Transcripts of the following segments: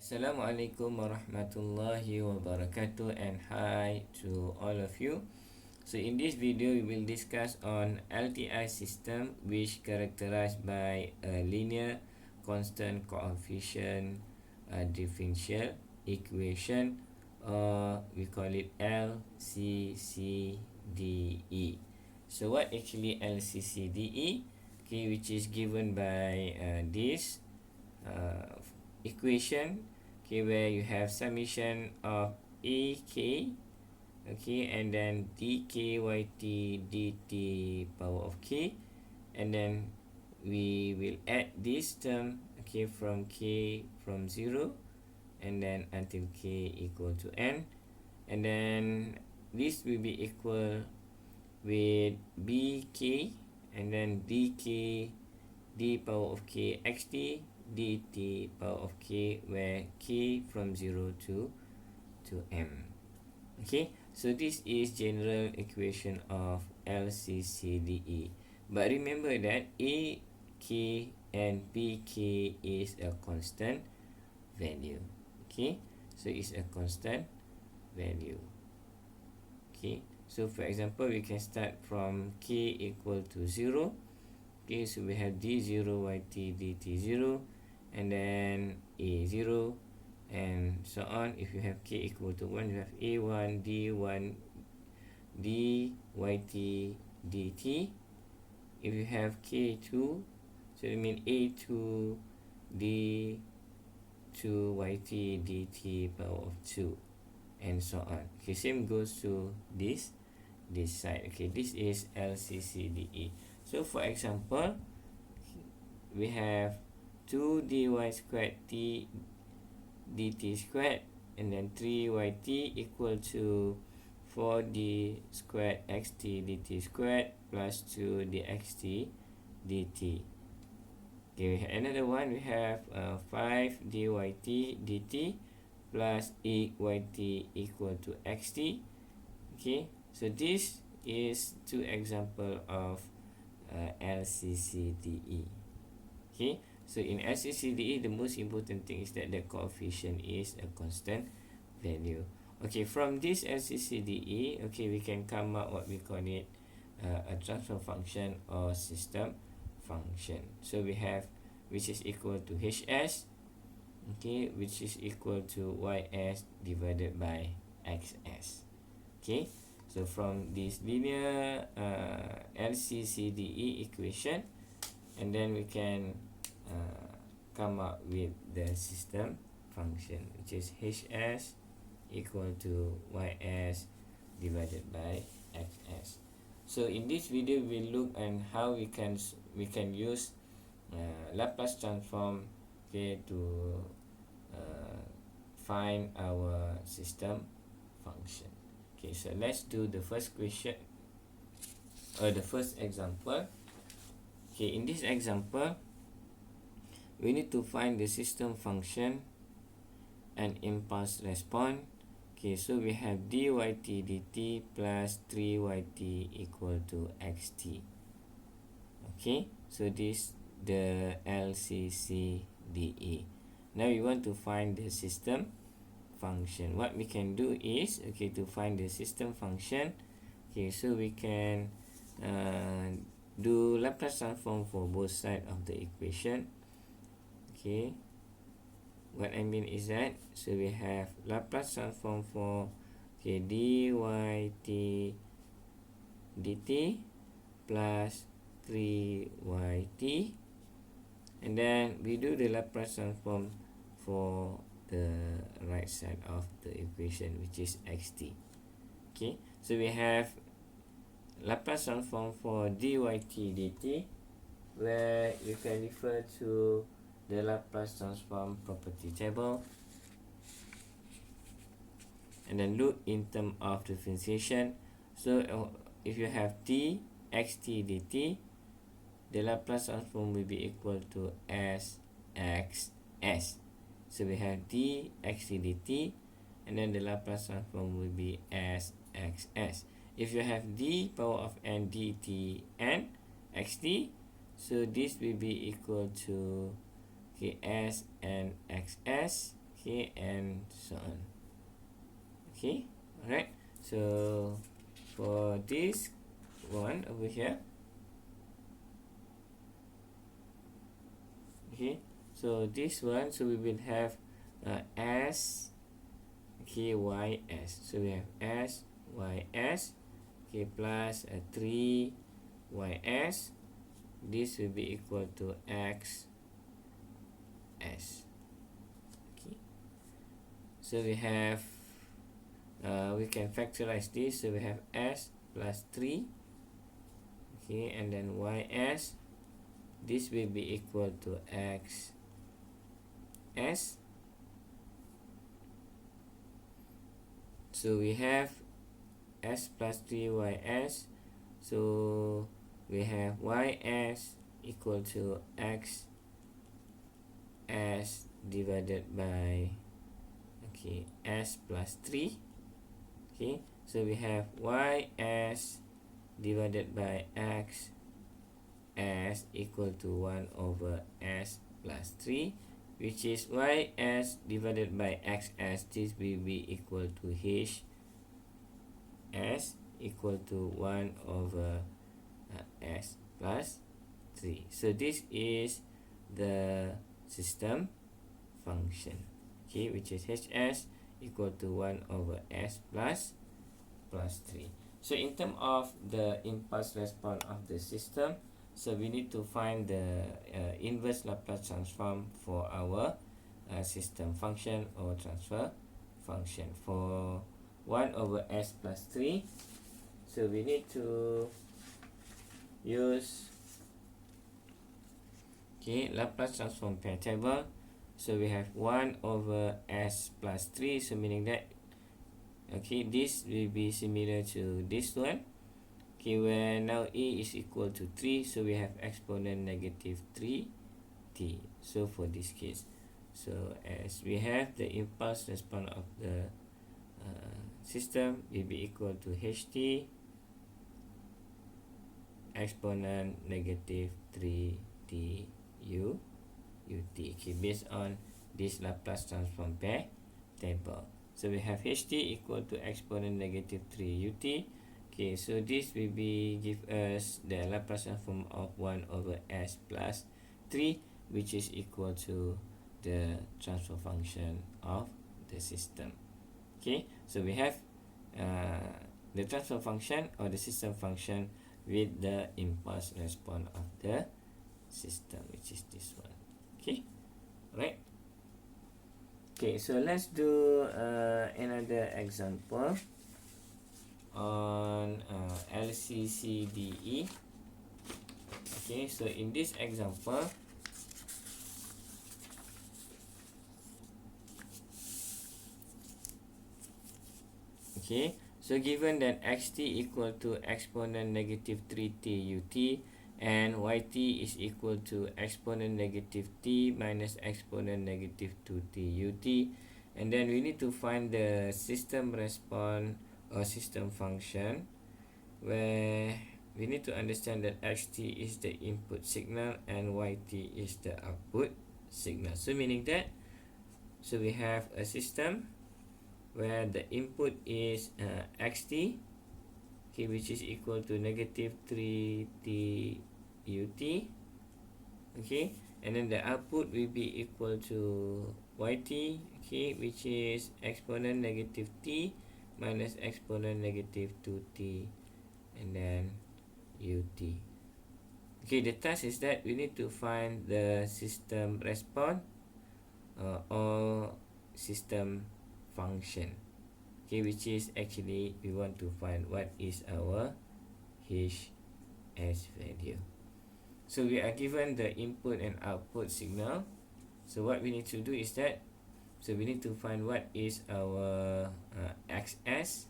Assalamualaikum warahmatullahi wabarakatuh, and hi to all of you. So in this video we will discuss on LTI system, which characterized by a linear constant coefficient differential equation, or we call it LCCDE. So what actually LCCDE? Okay, which is given by this equation, okay, where you have summation of AK, okay, and then dk yt dt power of k, and then we will add this term, okay, from k from 0 and then until k equal to n, and then this will be equal with bk and then dk d power of k xt dt power of k, where k from 0 to m. Okay, so this is general equation of LCCDE. But remember that a, k and bk is a constant value. Okay, so it's a constant value. Okay, so for example, we can start from k equal to 0. Okay, so we have d0 yt dt 0, and then a0, and so on. If you have k equal to 1, you have a1 d1 dyt dt. If you have k2, so it means a2 d2 yt dt power of 2, and so on. Okay, same goes to this side. Okay, this is LCCDE. So for example, we have 2 dy squared t dt squared, and then 3 yt equal to 4d squared xt dt squared plus 2 dxt dt. Okay, we have another one. We have 5 dyt dt plus 8 yt equal to xt. Okay, so this is two example of LCCDE. Okay, so in LCCDE, the most important thing is that the coefficient is a constant value. Okay, from this LCCDE, okay, we can come up what we call it a transfer function or system function. So we have, which is equal to hs, okay, which is equal to ys divided by xs. Okay, so from this linear LCCDE equation, and then we can come up with the system function, which is hs equal to ys divided by xs. So in this video, we look at how we can use Laplace transform, okay, to find our system function. Okay, so let's do the first question, or the first example. Okay, in this example, we need to find the system function and impulse response. Okay, so we have dyt dt plus 3yt equal to xt. Okay, so this the LCCDE. Now we want to find the system function. What we can do is, okay, to find the system function, okay, so we can do Laplace transform for both sides of the equation. Okay, what I mean is that, so we have Laplace transform for, okay, dyt dt plus 3yt, and then we do the Laplace transform for the right side of the equation, which is xt. Okay, so we have Laplace transform for dyt dt, where you can refer to the Laplace transform property table, and then look in terms of differentiation. So if you have t xt dt, the Laplace transform will be equal to sxs. So we have d xt dt, and then the Laplace transform will be sxs. If you have d power of n dt n xt, so this will be equal to, okay, s and xs, okay, and so on. Okay, alright. So for this one over here, okay, so this one, so we will have s, okay, ys. So we have s ys, okay, plus 3 ys. This will be equal to x s. Okay, so we have we can factorize this. So we have s plus 3, okay, and then ys, this will be equal to x s. So we have s plus 3 ys, so we have ys equal to x s divided by, okay, s plus 3. Okay, so we have ys divided by x s equal to 1 over s plus 3, which is ys divided by xs. This will be equal to h s equal to 1 over s plus 3. So this is the system function, okay, which is hs equal to 1 over s plus 3. So in terms of the impulse response of the system, so we need to find the inverse Laplace transform for our system function or transfer function. For 1 over s plus 3, so we need to use, okay, Laplace transform pair table. So we have 1 over s plus 3, so meaning that, okay, this will be similar to this one, okay, where now a is equal to 3, so we have exponent negative 3t. So for this case, so as we have the impulse response of the system will be equal to ht exponent negative 3t u ut, okay, based on this Laplace transform pair table. So we have ht equal to exponent negative 3 ut. Okay, so this will be give us the Laplace transform of 1 over s plus 3, which is equal to the transfer function of the system. Okay, so we have the transfer function or the system function with the impulse response of the system, which is this one. Okay, right. Okay, so let's do another example on LCCDE. Okay, so in this example, okay, so given that xt equal to exponent negative 3t ut and yt is equal to exponent negative t minus exponent negative 2t ut, and then we need to find the system response or system function, where we need to understand that xt is the input signal and yt is the output signal. So meaning that, so we have a system where the input is xt, okay, which is equal to negative 3t ut, okay, and then the output will be equal to yt, okay, which is exponent negative t minus exponent negative 2t and then ut. Okay, the task is that we need to find the system response or system function, okay, which is actually we want to find what is our hs value. So we are given the input and output signal. So what we need to do is that, so we need to find what is our xs,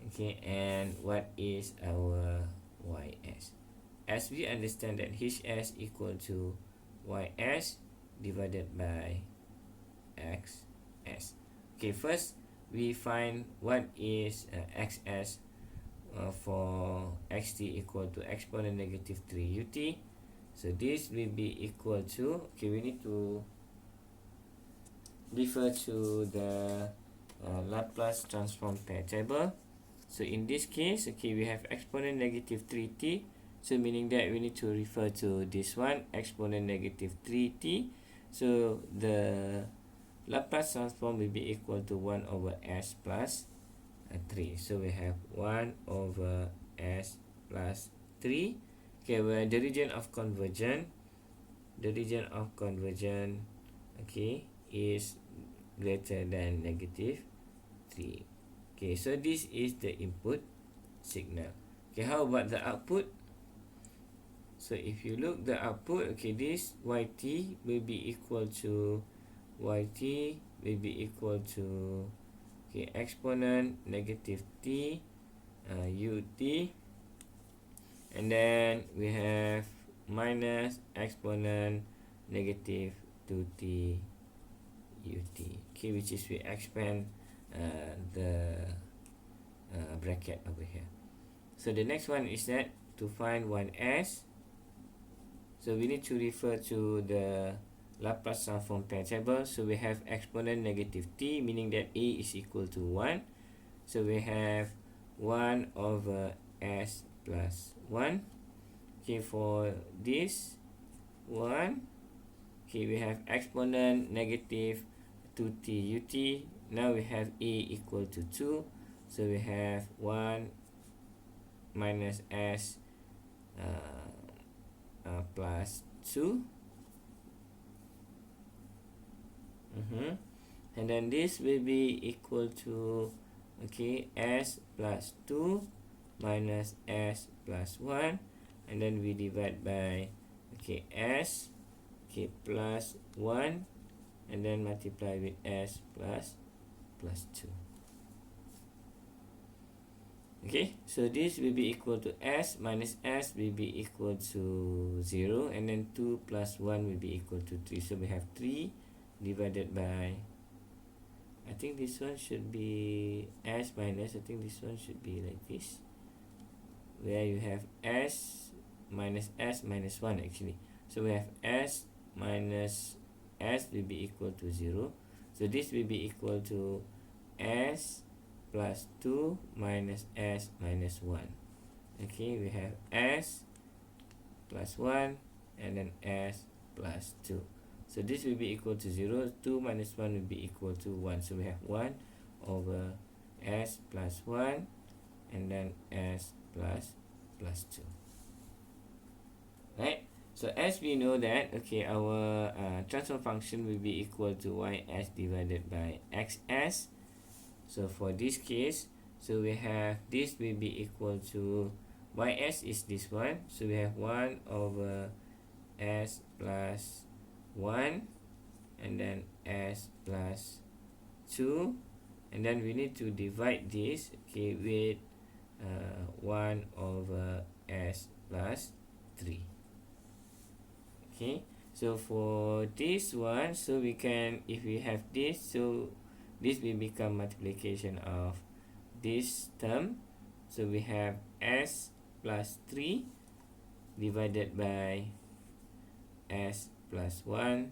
okay, and what is our ys. As we understand that hs equal to ys divided by xs. Okay, first we find what is xs for xt equal to exponent negative 3 ut. So this will be equal to, okay, we need to refer to the Laplace transform pair table. So in this case, okay, we have exponent negative 3t. So meaning that we need to refer to this one, exponent negative 3t. So the Laplace transform will be equal to 1 over s plus 3. So we have 1 over s plus 3. Okay, where the region of convergence, okay, is greater than negative 3. Okay, so this is the input signal. Okay, how about the output? So if you look the output, okay, this yt will be equal to okay, exponent negative t ut, and then we have minus exponent negative 2t ut, okay, which is we expand the bracket over here. So the next one is that to find 1s, so we need to refer to the Laplace transform pair table. So we have exponent negative t, meaning that a is equal to 1. So we have 1 over s plus 1. Okay, for this one, okay, we have exponent negative 2t ut. Now we have a equal to 2. So we have 1 minus s plus 2. And then this will be equal to, okay, s plus 2 minus s plus 1, and then we divide by, okay, s, okay, plus 1, and then multiply with s plus 2. Okay, so this will be equal to s minus s will be equal to 0, and then 2 plus 1 will be equal to 3. So we have 3 divided by, I think this one should be s minus, I think this one should be like this, where you have s minus 1 actually. So we have s minus s will be equal to 0. So this will be equal to s plus 2 minus s minus 1. Okay, we have s plus 1 and then s plus 2. So this will be equal to 0. 2 minus 1 will be equal to 1. So we have 1 over s plus 1 and then s plus 2. Right? So as we know that, okay, our transfer function will be equal to ys divided by xs. So for this case, so we have this will be equal to ys is this one. So we have 1 over s plus 1 and then s plus 2, and then we need to divide this, okay, with 1 over s plus 3. Okay, so for this one, so we can, if we have this, so this will become multiplication of this term. So we have s plus 3 divided by s plus 1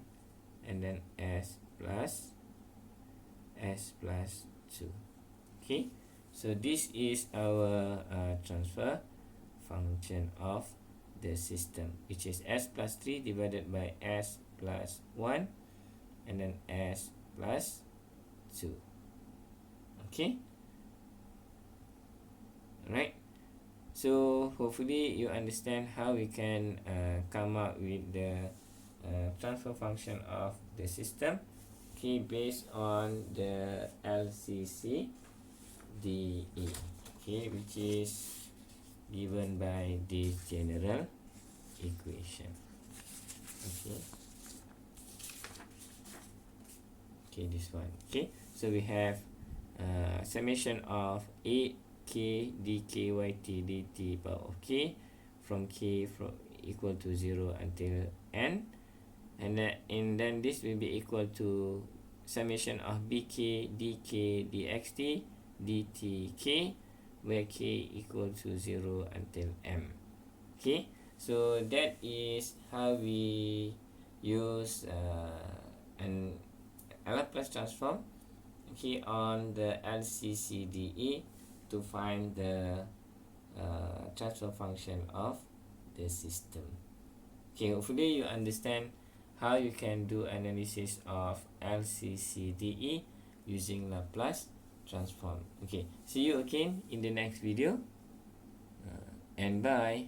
and then s plus 2. Okay, so this is our transfer function of the system, which is s plus 3 divided by s plus 1 and then s plus 2. Okay, alright, so hopefully you understand how we can come up with the transfer function of the system, okay, based on the LCCDE, okay, which is given by this general equation. Okay, this one. Okay, so we have summation of 8k dkyt dt power of k from k from equal to 0 until n, and then this will be equal to summation of bk dk dxt dtk, where k equal to 0 until m. Okay, so that is how we use Laplace transform, okay, on the LCCDE to find the transfer function of the system. Okay, hopefully you understand how you can do analysis of LCCDE using Laplace transform. Okay, see you again in the next video, and bye.